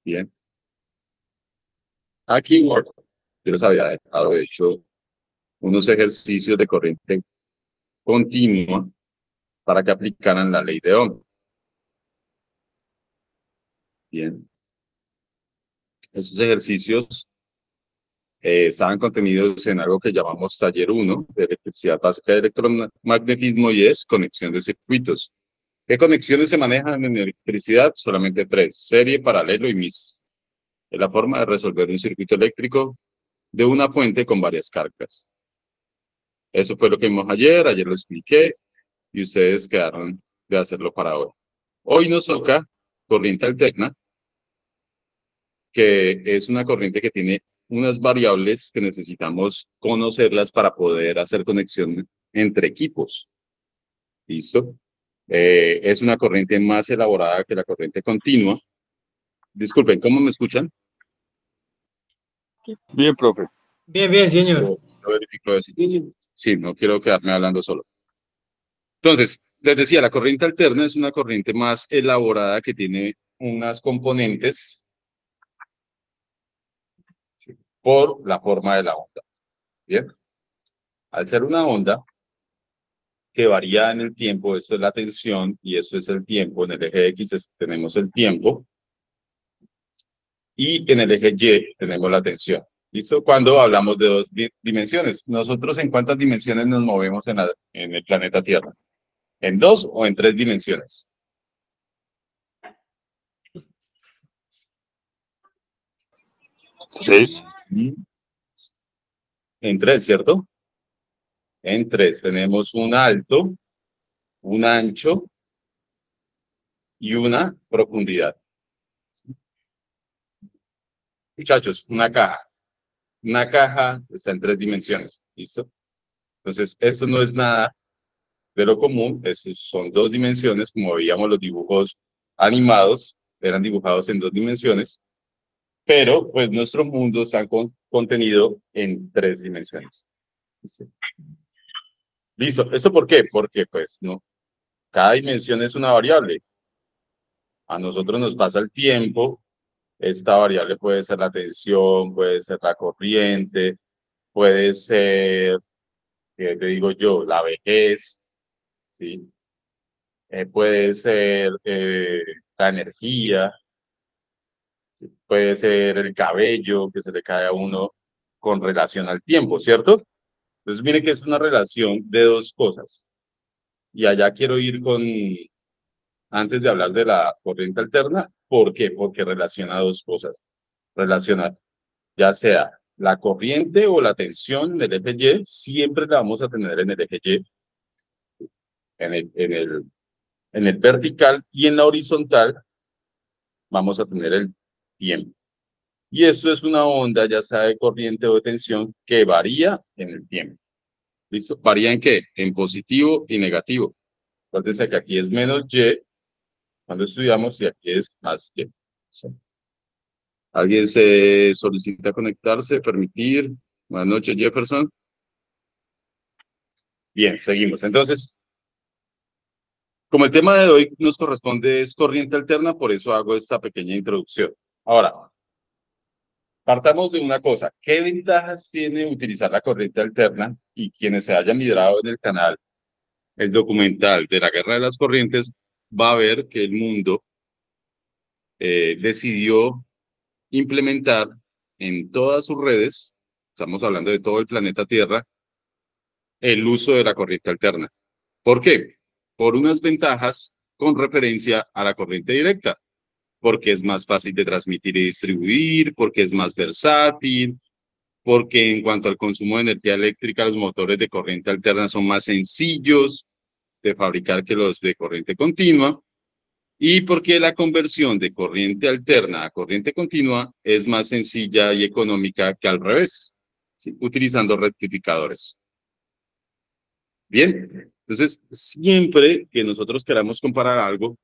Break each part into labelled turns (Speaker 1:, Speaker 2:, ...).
Speaker 1: Bien. Aquí yo les había dejado hecho unos ejercicios de corriente continua para que aplicaran la ley de Ohm. Bien. Esos ejercicios estaban contenidos en algo que llamamos taller 1 de electricidad básica de electromagnetismo y es conexión de circuitos. ¿Qué conexiones se manejan en electricidad? Solamente tres: serie, paralelo y MIS. Es la forma de resolver un circuito eléctrico de una fuente con varias cargas. Eso fue lo que vimos ayer lo expliqué y ustedes quedaron de hacerlo para hoy. Hoy nos toca corriente alterna, que es una corriente que tiene unas variables que necesitamos conocerlas para poder hacer conexión entre equipos. ¿Listo? Es una corriente más elaborada que la corriente continua. Disculpen, ¿cómo me escuchan?
Speaker 2: Bien, profe.
Speaker 3: Bien, bien, señor.
Speaker 1: Yo verifico eso. Sí, no quiero quedarme hablando solo. Entonces, les decía, la corriente alterna es una corriente más elaborada que tiene unas componentes, ¿sí?, por la forma de la onda. Bien. Al ser una onda que varía en el tiempo, esto es la tensión y esto es el tiempo. En el eje X tenemos el tiempo y en el eje Y tenemos la tensión. ¿Listo? Cuando hablamos de dos dimensiones. ¿Nosotros en cuántas dimensiones nos movemos en el planeta Tierra? ¿En dos o en tres dimensiones?
Speaker 2: Seis.
Speaker 1: En tres, ¿cierto? En tres tenemos un alto, un ancho y una profundidad. Muchachos, una caja. Una caja está en tres dimensiones, ¿listo? Entonces, esto no es nada de lo común, estos son dos dimensiones, como veíamos los dibujos animados, eran dibujados en dos dimensiones, pero pues nuestro mundo está contenido en tres dimensiones. ¿Listo? ¿Listo? ¿Eso por qué? Porque pues no, cada dimensión es una variable. A nosotros nos pasa el tiempo, esta variable puede ser la tensión, puede ser la corriente, puede ser, ¿qué te digo yo?, la vejez, ¿sí? Puede ser la energía, ¿sí? Puede ser el cabello que se le cae a uno con relación al tiempo, ¿cierto? Entonces, mire que es una relación de dos cosas. Y allá quiero ir antes de hablar de la corriente alterna. ¿Por qué? Porque relaciona dos cosas. Relaciona ya sea la corriente o la tensión en el eje Y, siempre la vamos a tener en el eje Y, en el vertical, y en la horizontal vamos a tener el tiempo. Y esto es una onda, ya sea de corriente o de tensión, que varía en el tiempo. ¿Listo? ¿Varía en qué? En positivo y negativo. Entonces, que aquí es menos Y cuando estudiamos y aquí es más Y. ¿Sí? ¿Alguien se solicita conectarse, permitir? Buenas noches, Jefferson. Bien, seguimos. Entonces, como el tema de hoy nos corresponde es corriente alterna, por eso hago esta pequeña introducción. Ahora, partamos de una cosa. ¿Qué ventajas tiene utilizar la corriente alterna? Y quienes se hayan mirado en el canal el documental de la Guerra de las Corrientes, va a ver que el mundo decidió implementar en todas sus redes, estamos hablando de todo el planeta Tierra, el uso de la corriente alterna. ¿Por qué? Por unas ventajas con referencia a la corriente directa, porque es más fácil de transmitir y distribuir, porque es más versátil, porque en cuanto al consumo de energía eléctrica, los motores de corriente alterna son más sencillos de fabricar que los de corriente continua, y porque la conversión de corriente alterna a corriente continua es más sencilla y económica que al revés, ¿sí?, utilizando rectificadores. Bien, entonces siempre que nosotros queramos comparar algo,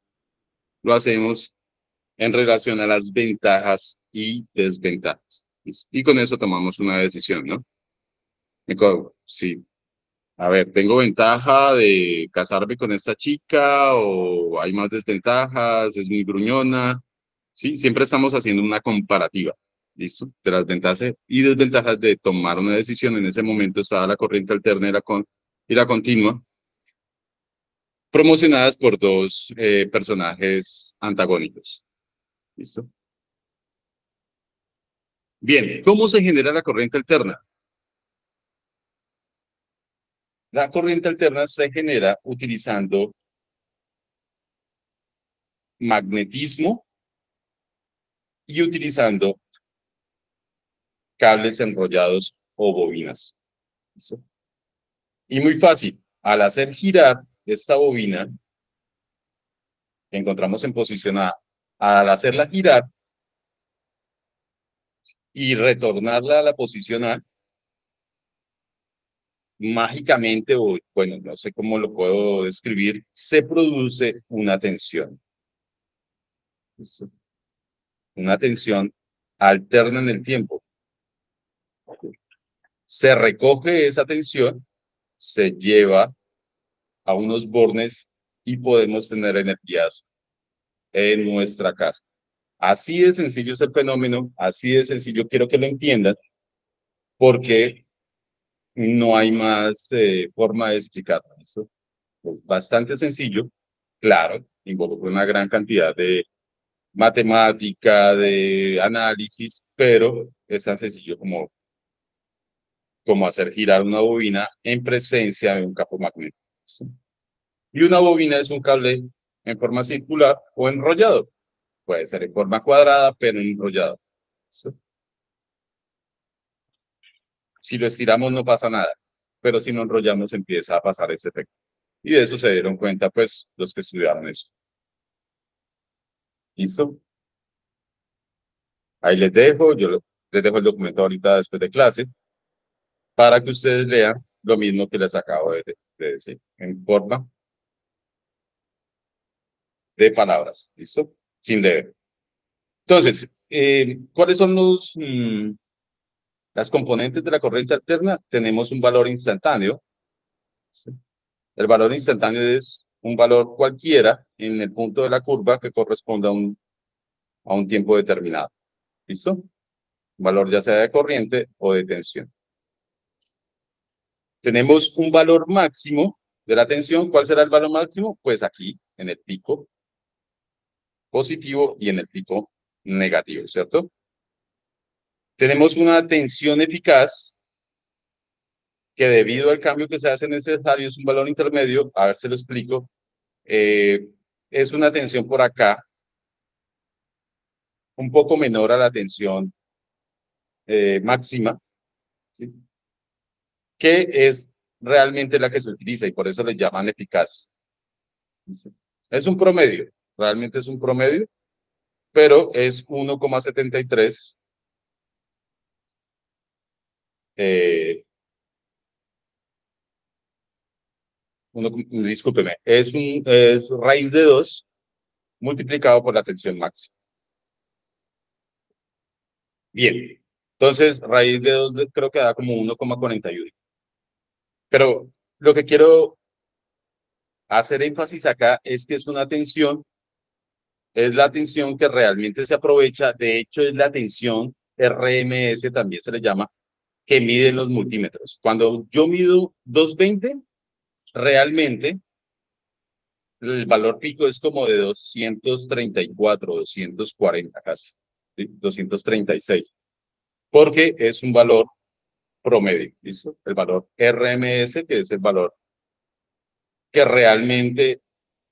Speaker 1: lo hacemos en relación a las ventajas y desventajas. Y con eso tomamos una decisión, ¿no? Sí. A ver, ¿tengo ventaja de casarme con esta chica o hay más desventajas? ¿Es muy gruñona? ¿sí? Siempre estamos haciendo una comparativa, ¿listo? De las ventajas y desventajas de tomar una decisión. En ese momento estaba la corriente alterna y la continua, promocionadas por dos personajes antagónicos, ¿listo? Bien, ¿cómo se genera la corriente alterna? La corriente alterna se genera utilizando magnetismo y utilizando cables enrollados o bobinas. ¿Listo? Y muy fácil, al hacer girar esta bobina que encontramos en posición A, al hacerla girar y retornarla a la posición A, mágicamente, o bueno, no sé cómo lo puedo describir, se produce una tensión. ¿Listo? Una tensión alterna en el tiempo. Se recoge esa tensión, se lleva a unos bornes y podemos tener energías en nuestra casa. Así de sencillo es el fenómeno, así de sencillo quiero que lo entiendan, porque no hay más forma de explicarlo. Eso es bastante sencillo, claro, involucra una gran cantidad de matemática, de análisis, pero es tan sencillo como hacer girar una bobina en presencia de un campo magnético. ¿Sí? Y una bobina es un cable en forma circular o enrollado. Puede ser en forma cuadrada, pero enrollado. ¿Sí? Si lo estiramos no pasa nada, pero si lo enrollamos empieza a pasar ese efecto. Y de eso se dieron cuenta, pues, los que estudiaron eso. ¿Listo? Ahí les dejo, les dejo el documento ahorita después de clase, para que ustedes lean lo mismo que les acabo de decir, en forma de palabras. ¿Listo? Sin leer. Entonces, ¿cuáles son las componentes de la corriente alterna? Tenemos un valor instantáneo. ¿Sí? El valor instantáneo es un valor cualquiera en el punto de la curva que corresponde a un tiempo determinado. ¿Listo? Un valor ya sea de corriente o de tensión. Tenemos un valor máximo de la tensión. ¿Cuál será el valor máximo? Pues aquí, en el pico positivo y en el pico negativo, ¿cierto? Tenemos una tensión eficaz que debido al cambio que se hace necesario es un valor intermedio. A ver, se lo explico. Eh, es una tensión por acá, un poco menor a la tensión máxima, ¿sí? Que es realmente la que se utiliza y por eso le llaman eficaz. ¿Sí? Es un promedio, realmente es un promedio, pero es 1,73. Discúlpeme, es raíz de 2 multiplicado por la tensión máxima. Bien, entonces raíz de 2 creo que da como 1,41. Pero lo que quiero hacer énfasis acá es que es una tensión, es la tensión que realmente se aprovecha, de hecho es la tensión RMS, también se le llama, que miden los multímetros. Cuando yo mido 220, realmente el valor pico es como de 234, 240 casi, ¿sí? 236, porque es un valor promedio, ¿listo? El valor RMS, que es el valor que realmente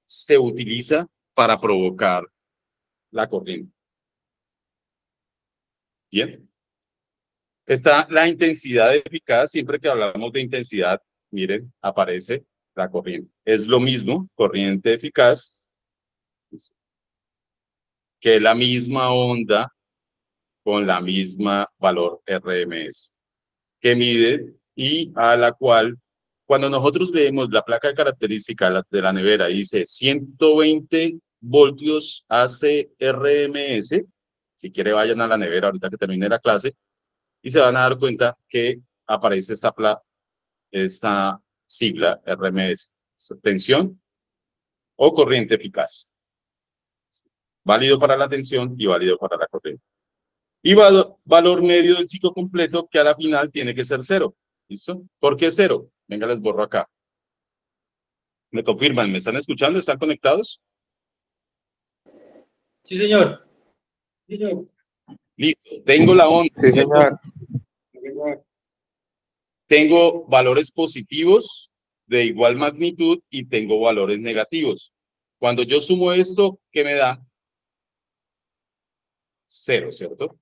Speaker 1: se utiliza para provocar la corriente. Bien. Está la intensidad eficaz. Siempre que hablamos de intensidad, miren, aparece la corriente. Es lo mismo, corriente eficaz, que la misma onda con la misma valor RMS, que mide y a la cual, cuando nosotros leemos la placa de característica de la nevera, dice 120 voltios AC RMS, si quiere vayan a la nevera ahorita que termine la clase, y se van a dar cuenta que aparece esta sigla RMS, tensión o corriente eficaz. válido para la tensión y válido para la corriente. Y valor medio del ciclo completo, que a la final tiene que ser 0. ¿Listo? ¿Por qué 0? Venga, les borro acá. ¿Me confirman? ¿Me están escuchando? ¿Están conectados?
Speaker 2: Sí, señor.
Speaker 1: Listo. Tengo la onda.
Speaker 3: Sí, señor.
Speaker 1: Tengo valores positivos de igual magnitud y tengo valores negativos. Cuando yo sumo esto, ¿qué me da? 0, ¿cierto? O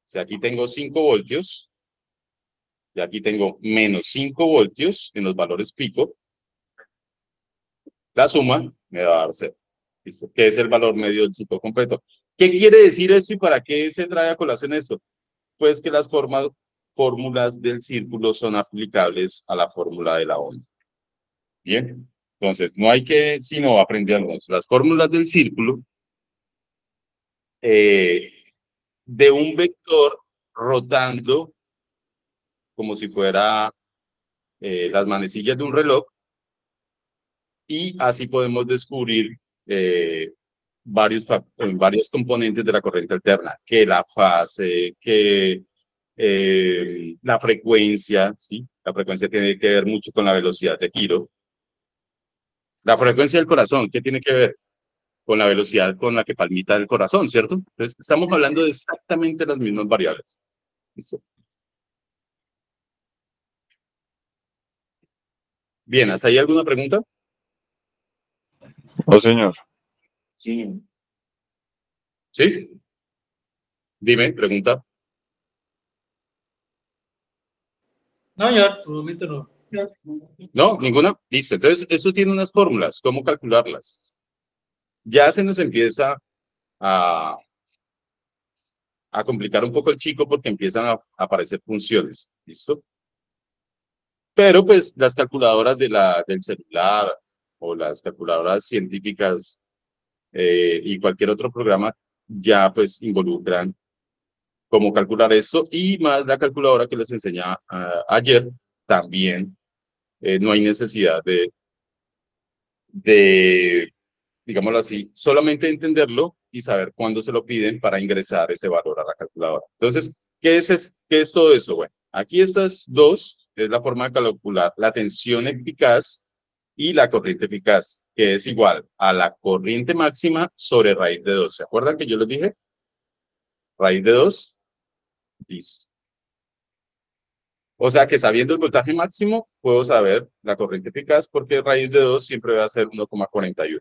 Speaker 1: sea, aquí tengo 5 voltios. Y aquí tengo menos 5 voltios en los valores pico. La suma me va a dar 0. ¿Listo? Que es el valor medio del ciclo completo. ¿Qué quiere decir esto y para qué se trae a colación esto? Pues que las fórmulas del círculo son aplicables a la fórmula de la onda. Bien, entonces no hay que sino aprendernos las fórmulas del círculo de un vector rotando como si fuera las manecillas de un reloj, y así podemos descubrir varios componentes de la corriente alterna, que la fase, que la frecuencia, ¿sí? La frecuencia tiene que ver mucho con la velocidad de giro. La frecuencia del corazón, ¿qué tiene que ver? Con la velocidad con la que palpita el corazón, ¿cierto? Entonces, estamos hablando de exactamente las mismas variables. ¿Listo? Bien, ¿hasta ahí alguna pregunta?
Speaker 3: No, señor.
Speaker 1: Sí. ¿Sí? Dime, pregunta.
Speaker 2: No, señor, por el momento no.
Speaker 1: ¿No? ¿Ninguna? Listo. Entonces, esto tiene unas fórmulas. ¿Cómo calcularlas? Ya se nos empieza a complicar un poco el chico porque empiezan a aparecer funciones. ¿Listo? Pero, pues, las calculadoras del celular o las calculadoras científicas y cualquier otro programa ya, pues, involucran cómo calcular esto, y más la calculadora que les enseñaba ayer, también no hay necesidad de, digámoslo así, solamente entenderlo y saber cuándo se lo piden para ingresar ese valor a la calculadora. Entonces, ¿qué es todo eso? Bueno, aquí estas dos es la forma de calcular la tensión eficaz y la corriente eficaz, que es igual a la corriente máxima sobre raíz de 2. ¿Se acuerdan que yo les dije? Raíz de 2. Listo. O sea que sabiendo el voltaje máximo, puedo saber la corriente eficaz porque raíz de 2 siempre va a ser 1,41.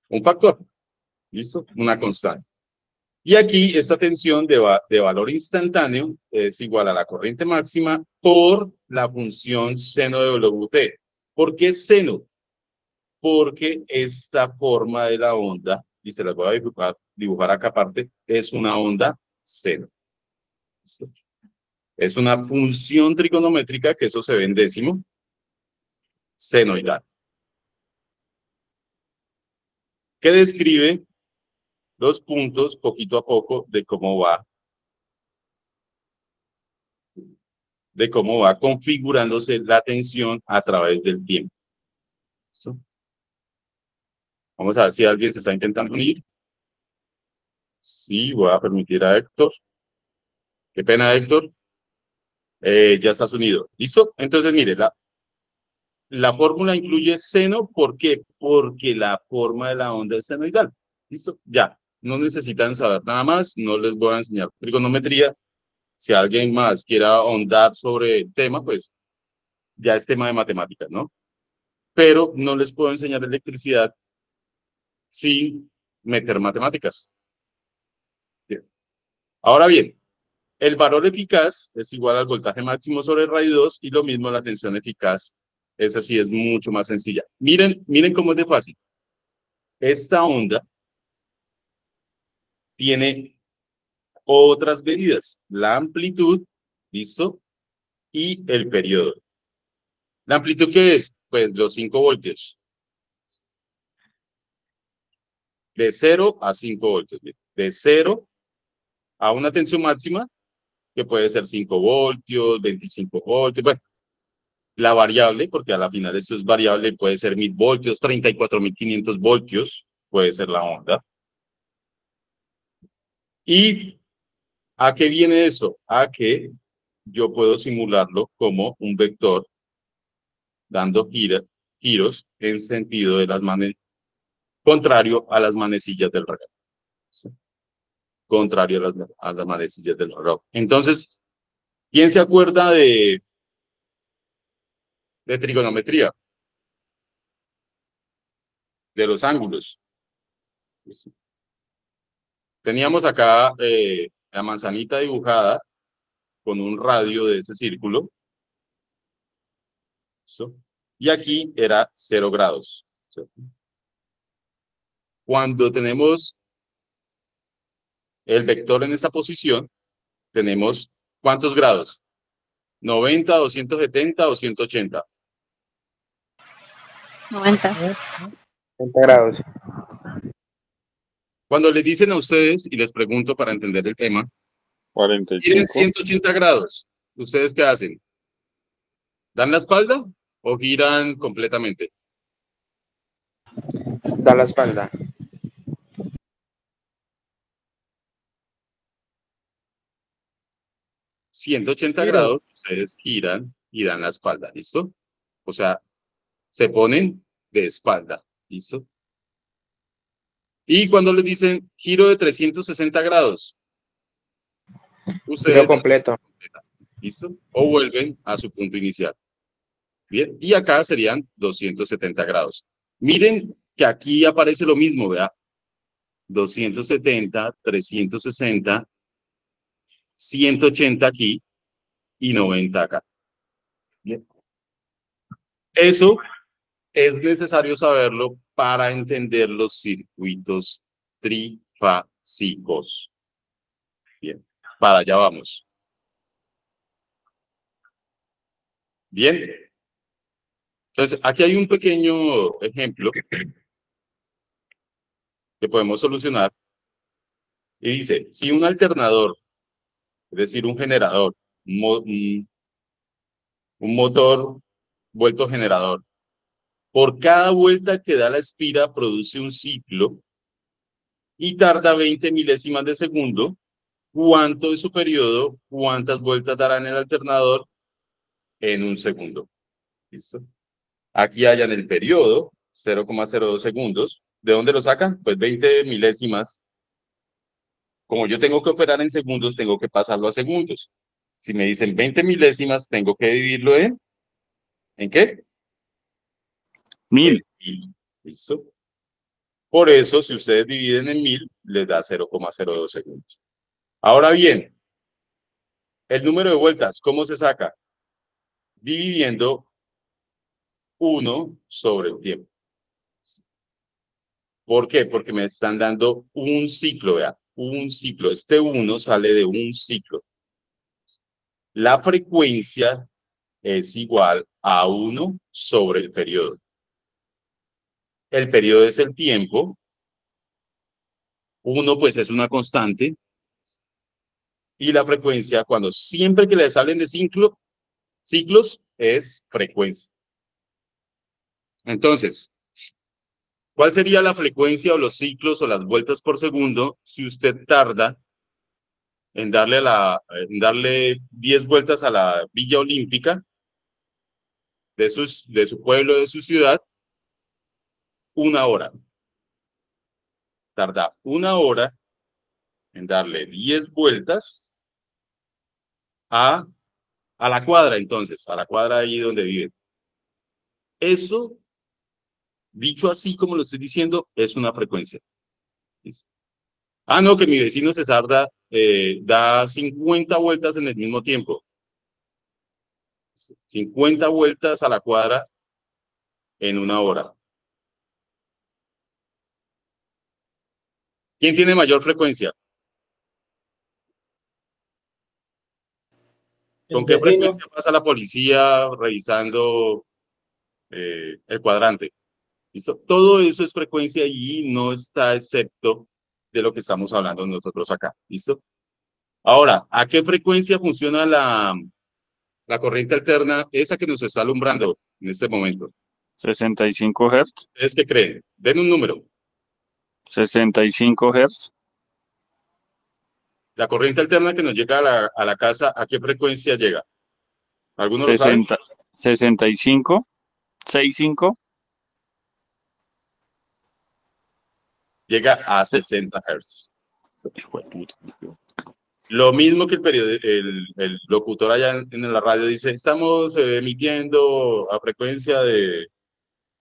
Speaker 1: Un factor. ¿Listo? Una constante. Y aquí esta tensión de valor instantáneo es igual a la corriente máxima por la función seno de WT. ¿Por qué seno? Porque esta forma de la onda, y se las voy a dibujar acá aparte, es una onda seno. ¿Listo? Es una función trigonométrica, que eso se ve en décimo, senoidal, que describe los puntos poquito a poco de cómo va configurándose la tensión a través del tiempo. ¿Listo? Vamos a ver si alguien se está intentando unir. Sí, voy a permitir a Héctor. Qué pena, Héctor. Ya estás unido. ¿Listo? Entonces, mire, la fórmula incluye seno. ¿Por qué? Porque la forma de la onda es senoidal. ¿Listo? Ya. No necesitan saber nada más. No les voy a enseñar trigonometría. Si alguien más quiera ahondar sobre el tema, pues ya es tema de matemáticas, ¿no? Pero no les puedo enseñar electricidad sin meter matemáticas. Bien. Ahora bien, el valor eficaz es igual al voltaje máximo sobre raíz 2 y lo mismo la tensión eficaz. Esa sí es mucho más sencilla. Miren cómo es de fácil. Esta onda tiene otras medidas. La amplitud, ¿listo? Y el periodo. ¿La amplitud qué es? Pues los 5 voltios. De 0 a 5 voltios. De 0 a una tensión máxima, que puede ser 5 voltios, 25 voltios. Bueno, la variable, porque a la final esto es variable, puede ser 1000 voltios, 34.500 voltios, puede ser la onda. ¿Y a qué viene eso? A que yo puedo simularlo como un vector dando giros en sentido de las contrario a las manecillas del reloj. ¿Sí? Contrario a las manecillas del reloj. Entonces, ¿quién se acuerda de trigonometría? De los ángulos. ¿Sí? Teníamos acá la manzanita dibujada con un radio de ese círculo. ¿Sí? Y aquí era 0 grados. ¿Sí? Cuando tenemos el vector en esa posición, tenemos ¿cuántos grados? 90, 270 o 180.
Speaker 3: 90.
Speaker 4: 90 grados.
Speaker 1: Cuando les dicen a ustedes, y les pregunto para entender el tema,
Speaker 5: 45.
Speaker 1: giren 180 grados, ¿ustedes qué hacen? ¿Dan la espalda o giran completamente?
Speaker 4: Da la espalda.
Speaker 1: 180 grados, ustedes giran y dan la espalda, ¿listo? O sea, se ponen de espalda, ¿listo? Y cuando les dicen giro de 360 grados, ustedes
Speaker 4: Giro completo.
Speaker 1: ¿listo? O vuelven a su punto inicial. Bien, y acá serían 270 grados. Miren que aquí aparece lo mismo, ¿verdad? 270, 360, 180 aquí y 90 acá. Bien. Eso es necesario saberlo para entender los circuitos trifásicos. Bien, para allá vamos. Bien. Entonces, aquí hay un pequeño ejemplo que podemos solucionar. Y dice, si un alternador, es decir, un generador, un motor vuelto generador, por cada vuelta que da la espira produce un ciclo y tarda 20 milésimas de segundo, ¿cuánto es su periodo? ¿Cuántas vueltas dará en el alternador? En un segundo. ¿Listo? Aquí hayan el periodo, 0,02 segundos. ¿De dónde lo sacan? Pues 20 milésimas. Como yo tengo que operar en segundos, tengo que pasarlo a segundos. Si me dicen 20 milésimas, tengo que dividirlo ¿en qué?
Speaker 5: 1000.
Speaker 1: ¿Listo? Por eso, si ustedes dividen en 1000, les da 0,02 segundos. Ahora bien, el número de vueltas, ¿cómo se saca? Dividiendo 1 sobre el tiempo. ¿Por qué? Porque me están dando un ciclo, ¿vea? Un ciclo. Este 1 sale de un ciclo. La frecuencia es igual a 1 sobre el periodo. El periodo es el tiempo. 1 pues es una constante. Y la frecuencia, cuando siempre que le salen de ciclos, es frecuencia. Entonces, ¿cuál sería la frecuencia o los ciclos o las vueltas por segundo si usted tarda en darle 10 vueltas a la Villa Olímpica de su pueblo, de su ciudad? 1 hora. Tarda 1 hora en darle 10 vueltas a la cuadra, entonces, a la cuadra ahí donde vive. Eso, dicho así como lo estoy diciendo, es una frecuencia. ¿Listo? Ah, no, que mi vecino César da 50 vueltas en el mismo tiempo. 50 vueltas a la cuadra en 1 hora. ¿Quién tiene mayor frecuencia? ¿Con qué frecuencia pasa la policía revisando el cuadrante? ¿Listo? Todo eso es frecuencia y no está excepto de lo que estamos hablando nosotros acá. ¿Listo? Ahora, ¿a qué frecuencia funciona la corriente alterna, esa que nos está alumbrando en este momento?
Speaker 5: 65 Hz.
Speaker 1: ¿Ustedes qué creen? Den un número.
Speaker 5: 65 Hz.
Speaker 1: La corriente alterna que nos llega a la casa, ¿a qué frecuencia llega? ¿Alguno lo sabe?
Speaker 5: 65. 65.
Speaker 1: Llega a 60 Hz.
Speaker 5: Hijo de puta.
Speaker 1: Lo mismo que el locutor allá en la radio dice, estamos emitiendo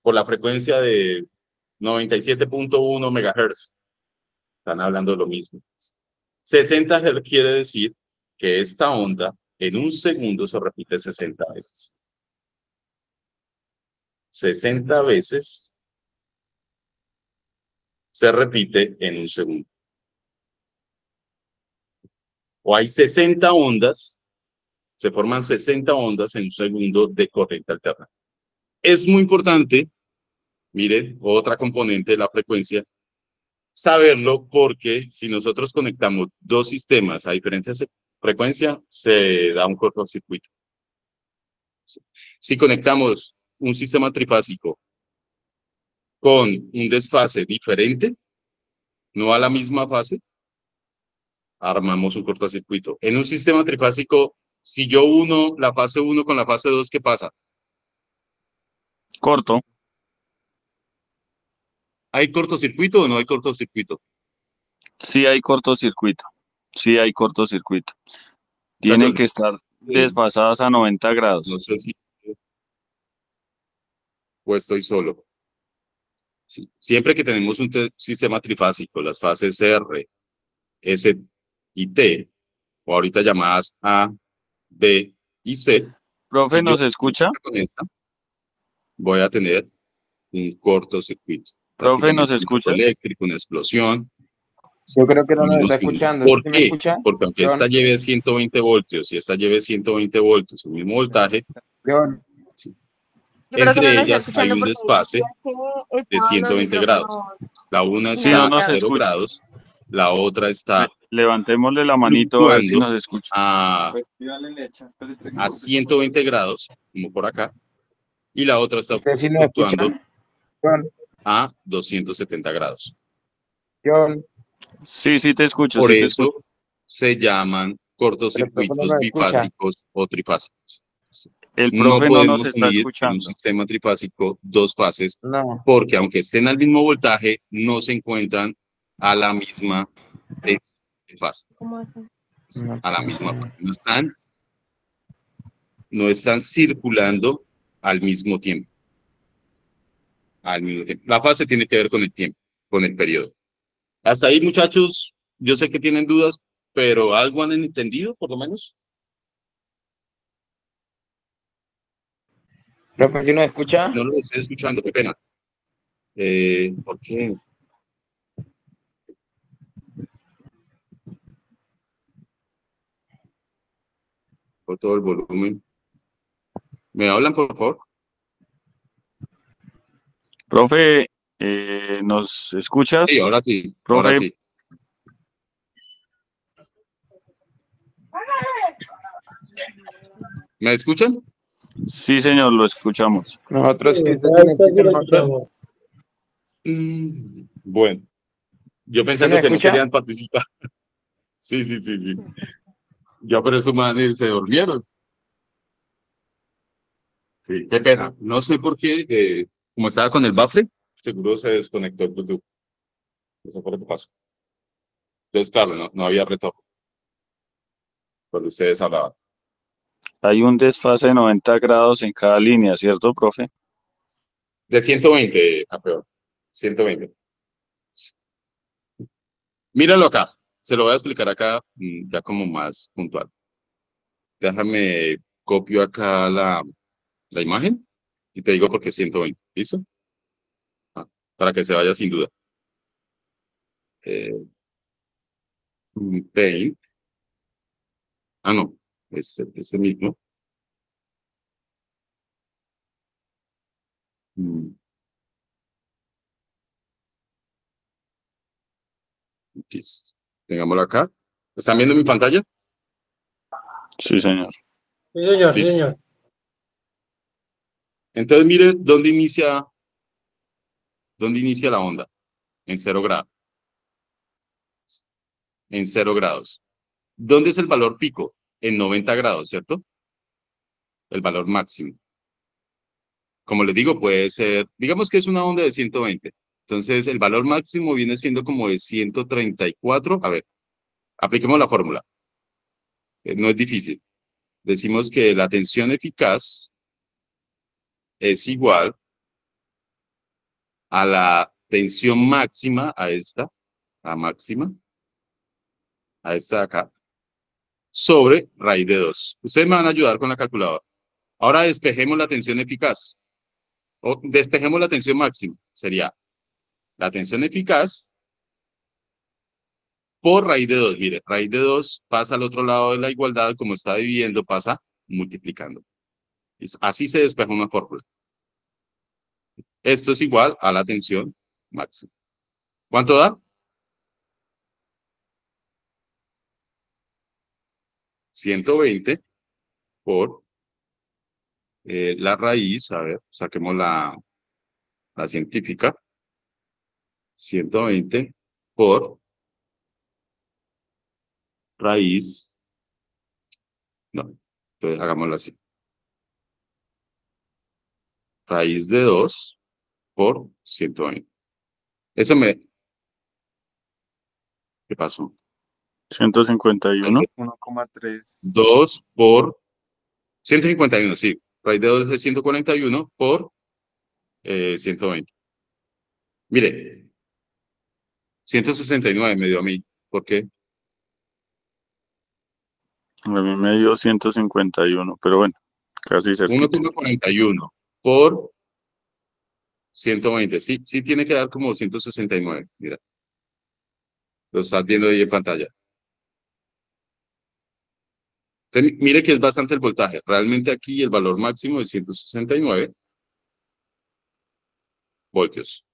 Speaker 1: por la frecuencia de 97.1 MHz. Están hablando lo mismo. 60 Hz quiere decir que esta onda en un segundo se repite 60 veces. 60 veces se repite en un segundo. O hay 60 ondas, se forman 60 ondas en un segundo de corriente alterna. Es muy importante, mire, otra componente de la frecuencia, saberlo porque si nosotros conectamos dos sistemas a diferentes frecuencias, se da un cortocircuito. Si conectamos un sistema trifásico con un desfase diferente, no a la misma fase, armamos un cortocircuito. En un sistema trifásico, si yo uno la fase 1 con la fase 2, ¿qué pasa?
Speaker 5: Corto.
Speaker 1: ¿Hay cortocircuito o no hay cortocircuito?
Speaker 5: Sí hay cortocircuito. Sí hay cortocircuito. Tienen que estar desfasadas a 90 grados.
Speaker 1: No sé si o estoy solo. Sí. Siempre que tenemos un sistema trifásico, las fases R, S y T, o ahorita llamadas A, B y C,
Speaker 5: Profe,
Speaker 1: si yo
Speaker 5: ¿nos escucha?
Speaker 1: con esta, voy a tener un cortocircuito.
Speaker 5: Profe, ¿nos
Speaker 1: Prácticamente un choque
Speaker 5: escuchas?
Speaker 1: eléctrico, una explosión.
Speaker 4: Yo creo que no nos
Speaker 1: Mismo
Speaker 4: está
Speaker 1: segundo.
Speaker 4: escuchando.
Speaker 1: ¿Por
Speaker 4: ¿Sí me
Speaker 1: qué?
Speaker 4: escucha?
Speaker 1: Porque aunque esta lleve 120 voltios y esta lleve 120 voltios, el mismo voltaje,
Speaker 4: John,
Speaker 1: sí,
Speaker 3: Yo creo que no
Speaker 1: entre
Speaker 3: nos está
Speaker 1: ellas hay
Speaker 3: escuchando
Speaker 1: un
Speaker 3: porque
Speaker 1: desfase
Speaker 3: decía que
Speaker 1: de
Speaker 3: estaban los
Speaker 1: 120 grados.
Speaker 3: micrófonos
Speaker 1: La una
Speaker 5: Sí, no
Speaker 1: está a
Speaker 5: nos
Speaker 1: 0
Speaker 5: escucha.
Speaker 1: grados, la otra está
Speaker 5: Levantémosle la manito a ver si nos escucha.
Speaker 1: a 120 grados, como por acá, y la otra está
Speaker 4: ¿usted sí nos escucha?
Speaker 1: fluctuando
Speaker 4: John,
Speaker 1: a 270 grados.
Speaker 4: John,
Speaker 5: Sí, sí te escucho.
Speaker 1: Por
Speaker 5: sí te escucho.
Speaker 1: eso se llaman cortocircuitos
Speaker 4: no me escucha.
Speaker 1: bifásicos o trifásicos.
Speaker 5: El
Speaker 1: No
Speaker 5: profe no
Speaker 1: podemos
Speaker 5: nos está
Speaker 1: unir en
Speaker 5: escuchando.
Speaker 1: un sistema trifásico dos fases,
Speaker 4: no.
Speaker 1: porque aunque estén al mismo voltaje, no se encuentran a la misma fase.
Speaker 3: ¿Cómo así?
Speaker 4: No.
Speaker 1: A la misma fase. No están circulando al mismo tiempo. Al mismo tiempo. La fase tiene que ver con el tiempo, con el periodo. Hasta ahí, muchachos, yo sé que tienen dudas, pero ¿algo han entendido, por lo menos?
Speaker 4: ¿Profe, sí nos escucha?
Speaker 1: No lo estoy escuchando, qué pena. ¿Por qué? Por todo el volumen. ¿Me hablan, por favor?
Speaker 5: Profe, ¿nos escuchas?
Speaker 1: Sí, ahora sí.
Speaker 5: Profe.
Speaker 1: Ahora sí. ¿Me escuchan?
Speaker 5: Sí, señor, lo escuchamos.
Speaker 4: Nosotros sí.
Speaker 2: Sí,
Speaker 4: ¿Usted
Speaker 2: ya
Speaker 4: sí nos
Speaker 2: está,
Speaker 4: escucha
Speaker 2: lo
Speaker 4: nosotros?
Speaker 2: escuchamos.
Speaker 1: Bueno, yo pensando
Speaker 4: me
Speaker 1: que no
Speaker 4: escucha?
Speaker 1: querían participar. Sí. Ya por eso, man, se durmieron. Sí, qué pena. No sé por qué, como estaba con el bafle, seguro se desconectó el Bluetooth. Eso fue lo que pasó. Entonces, claro, no había retorno. Cuando ustedes hablaban.
Speaker 5: Hay un desfase de 90 grados en cada línea, ¿cierto, profe?
Speaker 1: De 120, campeón. 120. Míralo acá. Se lo voy a explicar acá, ya como más puntual. Déjame copio acá la imagen y te digo por qué 120. ¿Listo? Para que se vaya sin duda. Paint. Ah, no. Este mismo. Tengámoslo acá. ¿Están viendo mi pantalla?
Speaker 5: Sí, señor.
Speaker 2: Sí, señor, sí,
Speaker 1: Listo.
Speaker 2: señor.
Speaker 1: Entonces, mire dónde inicia la onda. en 0 grados. En 0 grados. ¿Dónde es el valor pico? En 90 grados, ¿cierto? El valor máximo. Como les digo, puede ser, digamos que es una onda de 120. Entonces, el valor máximo viene siendo como de 134. A ver, apliquemos la fórmula. No es difícil. Decimos que la tensión eficaz es igual a la tensión máxima, a esta, a máxima, a esta de acá, sobre raíz de 2. Ustedes me van a ayudar con la calculadora. Ahora despejemos la tensión eficaz. O despejemos la tensión máxima. Sería la tensión eficaz por raíz de 2. Mire, raíz de 2 pasa al otro lado de la igualdad, como está dividiendo, pasa multiplicando. Así se despeja una fórmula. Esto es igual a la tensión máxima. ¿Cuánto da? 120 por la raíz, a ver, saquemos la científica. 120 por raíz. No, entonces hagámoslo así. Raíz de 2 por 120. Eso me... ¿Qué pasó?
Speaker 5: 151.
Speaker 4: 1,3.
Speaker 1: 2 por 151, sí. Raíz de 2 es 141 por 120. Mire, 169 me dio a mí. ¿Por qué?
Speaker 5: A mí me dio 151, pero bueno, casi cerquita.
Speaker 1: 1,41 por 120. Sí, sí tiene que dar como 169. Mira. Lo estás viendo ahí en pantalla. Entonces, mire que es bastante el voltaje. Realmente aquí el valor máximo es 169 voltios.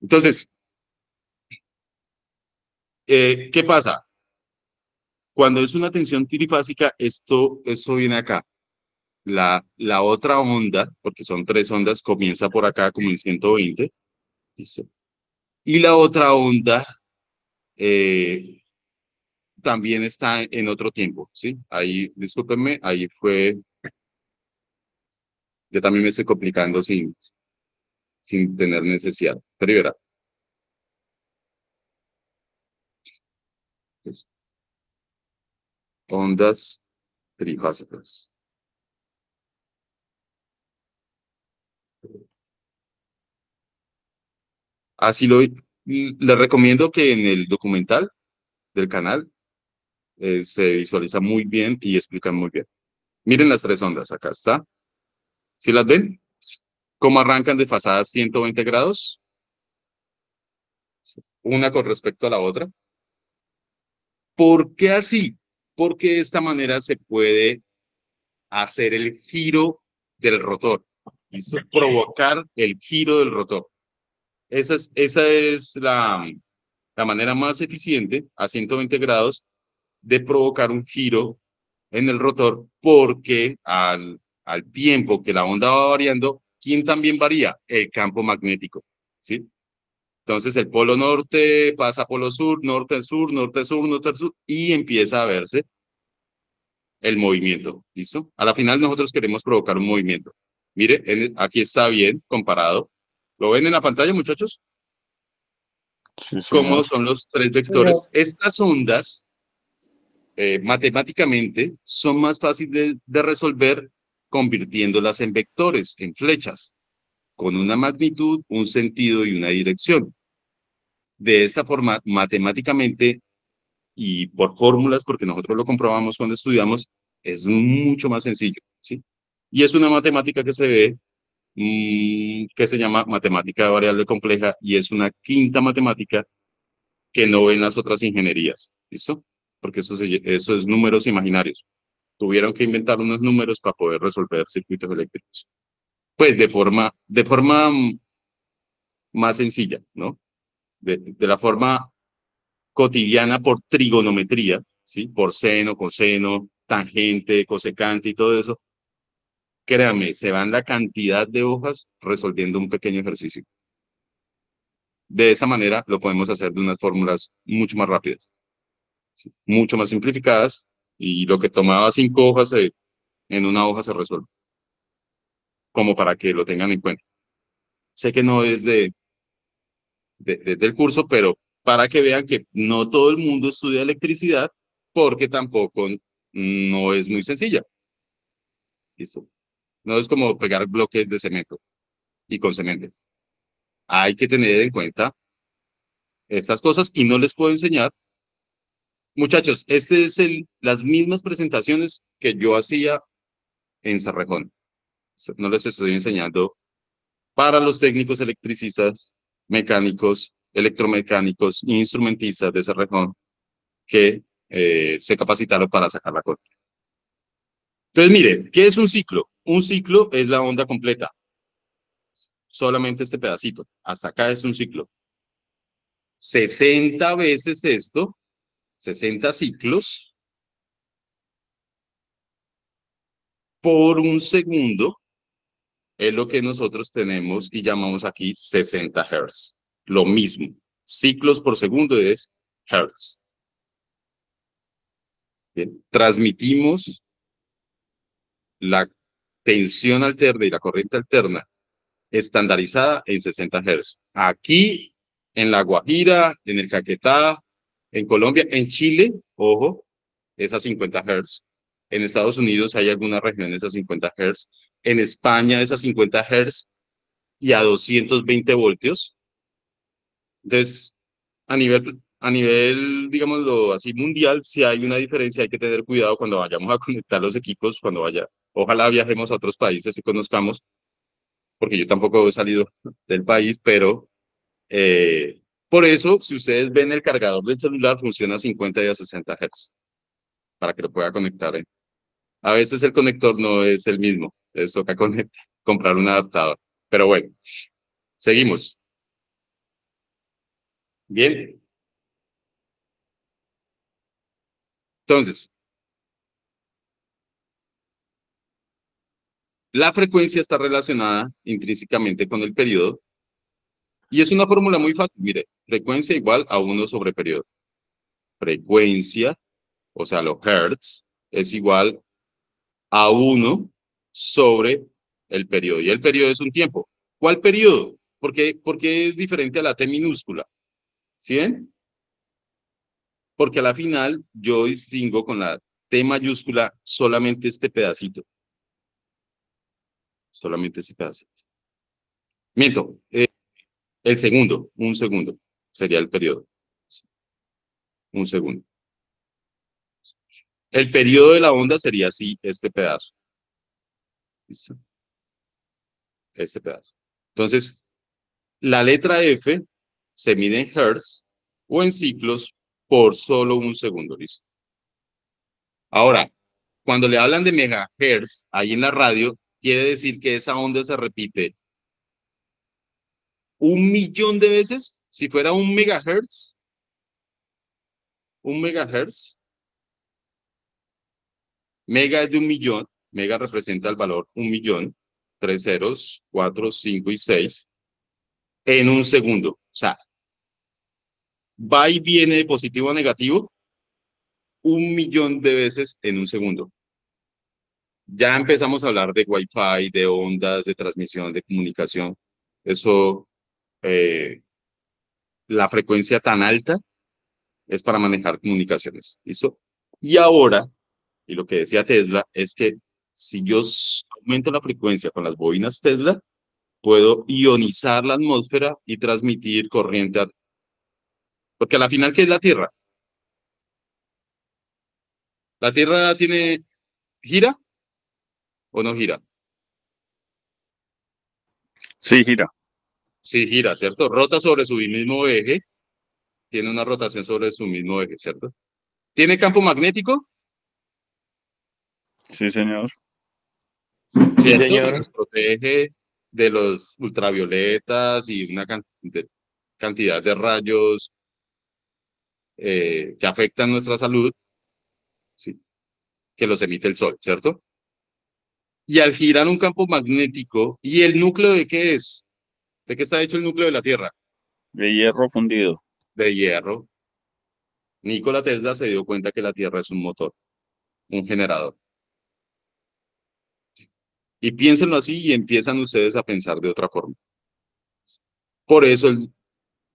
Speaker 1: Entonces, ¿qué pasa? Cuando es una tensión trifásica, esto viene acá. La otra onda, porque son 3 ondas, comienza por acá como en 120. ¿Listo? Y la otra onda también está en otro tiempo, ¿sí? Ahí, discúlpenme, ahí fue... Yo también me estoy complicando sin tener necesidad. Pero verá. Entonces, ondas trifásicas. Así le recomiendo que en el documental del canal se visualiza muy bien y explica muy bien. Miren las 3 ondas, acá está. ¿Sí las ven? ¿Cómo arrancan desfasadas 120 grados? Una con respecto a la otra. ¿Por qué así? Porque de esta manera se puede hacer el giro del rotor. ¿Listo? Provocar el giro del rotor. Esa es la manera más eficiente a 120 grados de provocar un giro en el rotor, porque al tiempo que la onda va variando, ¿quién también varía? El campo magnético, ¿sí? Entonces el polo norte pasa a polo sur, norte, sur, norte, sur, norte, sur, y empieza a verse el movimiento, ¿listo? A la final nosotros queremos provocar un movimiento. Mire, aquí está bien comparado. ¿Lo ven en la pantalla, muchachos?
Speaker 5: Sí,
Speaker 1: Cómo
Speaker 5: señor.
Speaker 1: son los 3 vectores. Estas ondas, matemáticamente, son más fáciles de resolver convirtiéndolas en vectores, en flechas, con una magnitud, un sentido y una dirección. De esta forma, matemáticamente y por fórmulas, porque nosotros lo comprobamos cuando estudiamos, es mucho más sencillo, ¿sí? Y es una matemática que se ve, que se llama matemática de variable compleja, y es una quinta matemática que no ven las otras ingenierías, ¿listo? Porque eso es números imaginarios. Tuvieron que inventar unos números para poder resolver circuitos eléctricos. Pues de forma más sencilla, ¿no? De la forma cotidiana por trigonometría, ¿sí? Por seno, coseno, tangente, cosecante y todo eso. Créanme, se van la cantidad de hojas resolviendo un pequeño ejercicio. de esa manera lo podemos hacer de unas fórmulas mucho más rápidas, ¿sí? Mucho más simplificadas, y lo que tomaba 5 hojas en una hoja se resuelve, como para que lo tengan en cuenta. Sé que no es del curso, pero para que vean que no todo el mundo estudia electricidad, porque tampoco no es muy sencilla. ¿Listo? No es como pegar bloques de cemento y con cemento. Hay que tener en cuenta estas cosas y no les puedo enseñar. Muchachos, este es las mismas presentaciones que yo hacía en Cerrejón. No les estoy enseñando para los técnicos electricistas, mecánicos, electromecánicos, instrumentistas de Cerrejón que se capacitaron para sacar la corte. Entonces, mire, ¿qué es un ciclo? Un ciclo es la onda completa. Solamente este pedacito. Hasta acá es un ciclo. 60 veces esto, 60 ciclos por un segundo, es lo que nosotros tenemos y llamamos aquí 60 Hz. Lo mismo. Ciclos por segundo es Hertz. Bien. Transmitimos la tensión alterna y la corriente alterna estandarizada en 60 Hz. Aquí, en La Guajira, en el Caquetá, en Colombia, en Chile, ojo, es a 50 Hz. En Estados Unidos hay algunas regiones a 50 Hz. En España es a 50 Hz y a 220 voltios. Entonces, digámoslo así, mundial, si hay una diferencia, hay que tener cuidado cuando vayamos a conectar los equipos, cuando vaya. Ojalá viajemos a otros países y conozcamos, porque yo tampoco he salido del país, pero por eso, si ustedes ven el cargador del celular, funciona a 50 y a 60 Hz, para que lo pueda conectar. A veces el conector no es el mismo, les toca comprar un adaptador. Pero bueno, seguimos. Bien. Entonces, la frecuencia está relacionada intrínsecamente con el periodo, y es una fórmula muy fácil. Mire, frecuencia igual a 1 sobre periodo. Frecuencia, o sea, los hertz, es igual a 1 sobre el periodo. Y el periodo es un tiempo. ¿Cuál periodo? Porque es diferente a la T minúscula. ¿Sí ven? Porque a la final yo distingo con la T mayúscula solamente este pedacito. Solamente este pedacito. Miento. El segundo, un segundo, sería el periodo. Un segundo. El periodo de la onda sería así, este pedazo. ¿Listo? Este pedazo. Entonces, la letra F se mide en hertz o en ciclos por solo un segundo. ¿Listo? Ahora, cuando le hablan de megahertz ahí en la radio, quiere decir que esa onda se repite 1.000.000 de veces. Si fuera un megahertz, mega es de 1.000.000, mega representa el valor 1.000.000, 3 ceros, 4, 5 y 6, en un segundo. O sea, va y viene de positivo a negativo 1.000.000 de veces en un segundo. Ya empezamos a hablar de Wi-Fi, de ondas, de transmisión, de comunicación. Eso, la frecuencia tan alta es para manejar comunicaciones. ¿Listo? Y ahora, y lo que decía Tesla, es que si yo aumento la frecuencia con las bobinas Tesla, puedo ionizar la atmósfera y transmitir corriente. Porque a la final, ¿qué es la Tierra? ¿La Tierra gira o no gira?
Speaker 5: Sí, gira.
Speaker 1: Sí, gira, ¿cierto? Rota sobre su mismo eje, tiene una rotación sobre su mismo eje, ¿cierto? ¿Tiene campo magnético?
Speaker 5: Sí, señor.
Speaker 4: Sí,
Speaker 1: ¿Cierto?
Speaker 4: señor.
Speaker 1: Nos protege de los ultravioletas y una cantidad de rayos que afectan nuestra salud, ¿sí? Que los emite el Sol, ¿cierto? Y al girar un campo magnético, ¿y el núcleo de qué es? ¿De qué está hecho el núcleo de la Tierra?
Speaker 5: De hierro fundido.
Speaker 1: de hierro. Nikola Tesla se dio cuenta que la Tierra es un motor, un generador. Y piénsenlo así y empiezan ustedes a pensar de otra forma. Por eso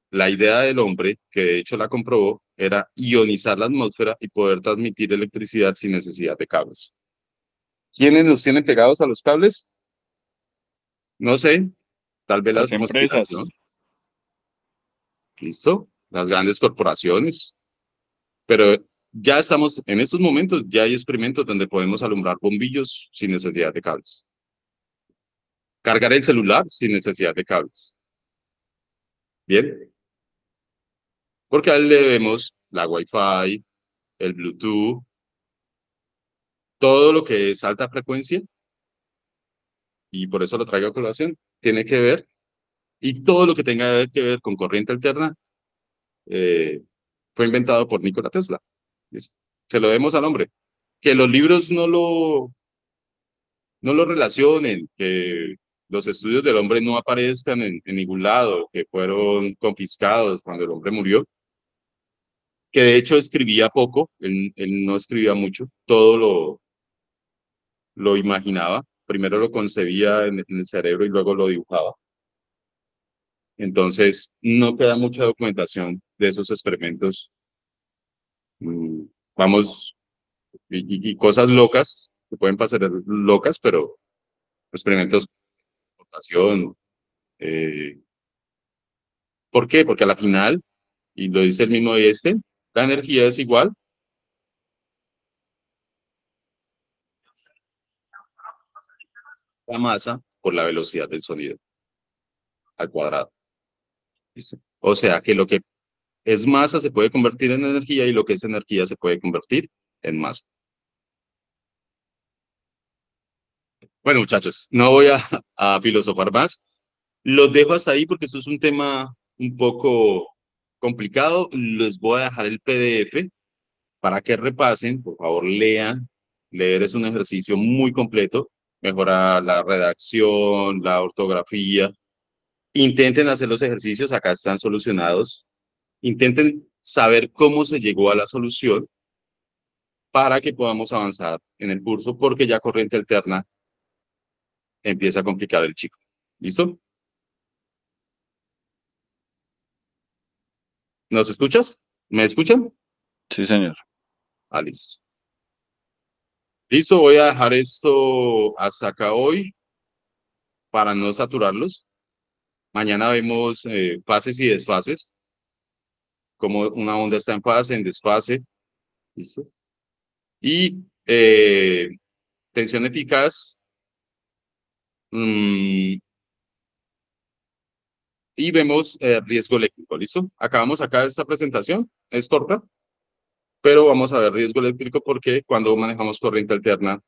Speaker 1: la idea del hombre, que de hecho la comprobó, era ionizar la atmósfera y poder transmitir electricidad sin necesidad de cables. ¿Quiénes nos tienen pegados a los cables? No sé, tal vez
Speaker 5: Las
Speaker 1: las
Speaker 5: empresas.
Speaker 1: conspiraciones. ¿Listo? Las grandes corporaciones. Pero ya estamos, en estos momentos, ya hay experimentos donde podemos alumbrar bombillos sin necesidad de cables. Cargar el celular sin necesidad de cables. Bien. Porque a él le vemos la Wi-Fi, el Bluetooth, todo lo que es alta frecuencia, y por eso lo traigo a colación, tiene que ver, y todo lo que tenga que ver con corriente alterna, fue inventado por Nikola Tesla. ¿Listo? Se lo debemos al hombre. Que los libros no lo relacionen, que los estudios del hombre no aparezcan en ningún lado, que fueron confiscados cuando el hombre murió, que de hecho escribía poco, él no escribía mucho, todo lo imaginaba, primero lo concebía en el cerebro y luego lo dibujaba. Entonces, no queda mucha documentación de esos experimentos. Vamos, y cosas locas, que pueden pasar locas, pero experimentos de transportación. ¿Por qué? Porque a la final, y lo dice el mismo Einstein, la energía es igual a la masa por la velocidad del sonido al cuadrado. ¿Listo? O sea que lo que es masa se puede convertir en energía y lo que es energía se puede convertir en masa. Bueno, muchachos, no voy a filosofar más. Los dejo hasta ahí porque esto es un tema un poco complicado. Les voy a dejar el PDF para que repasen. Por favor, lean. Leer es un ejercicio muy completo. Mejora la redacción, la ortografía. Intenten hacer los ejercicios, acá están solucionados. Intenten saber cómo se llegó a la solución para que podamos avanzar en el curso, porque ya corriente alterna empieza a complicar el chico. ¿Listo? ¿Nos escuchas? ¿Me escuchan?
Speaker 5: Sí, señor.
Speaker 1: Ah, listo. Listo, voy a dejar esto hasta acá hoy para no saturarlos. Mañana vemos fases y desfases, como una onda está en fase, en desfase. ¿Listo? Y tensión eficaz. Y vemos riesgo eléctrico. ¿Listo? Acabamos acá esta presentación. Es corta, pero vamos a ver riesgo eléctrico porque cuando manejamos corriente alterna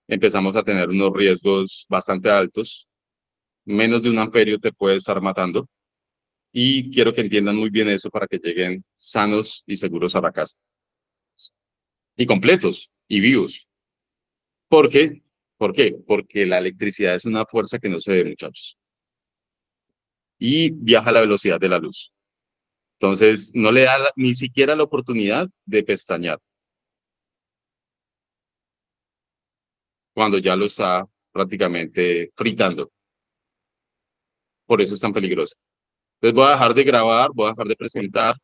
Speaker 1: empezamos a tener unos riesgos bastante altos. Menos de 1 amperio te puede estar matando. Y quiero que entiendan muy bien eso para que lleguen sanos y seguros a la casa. Y completos y vivos. ¿Por qué? ¿Por qué? Porque la electricidad es una fuerza que no se ve, muchachos. Y viaja a la velocidad de la luz. Entonces, no le da ni siquiera la oportunidad de pestañear cuando ya lo está prácticamente fritando. Por eso es tan peligroso. Entonces voy a dejar de grabar, voy a dejar de presentar.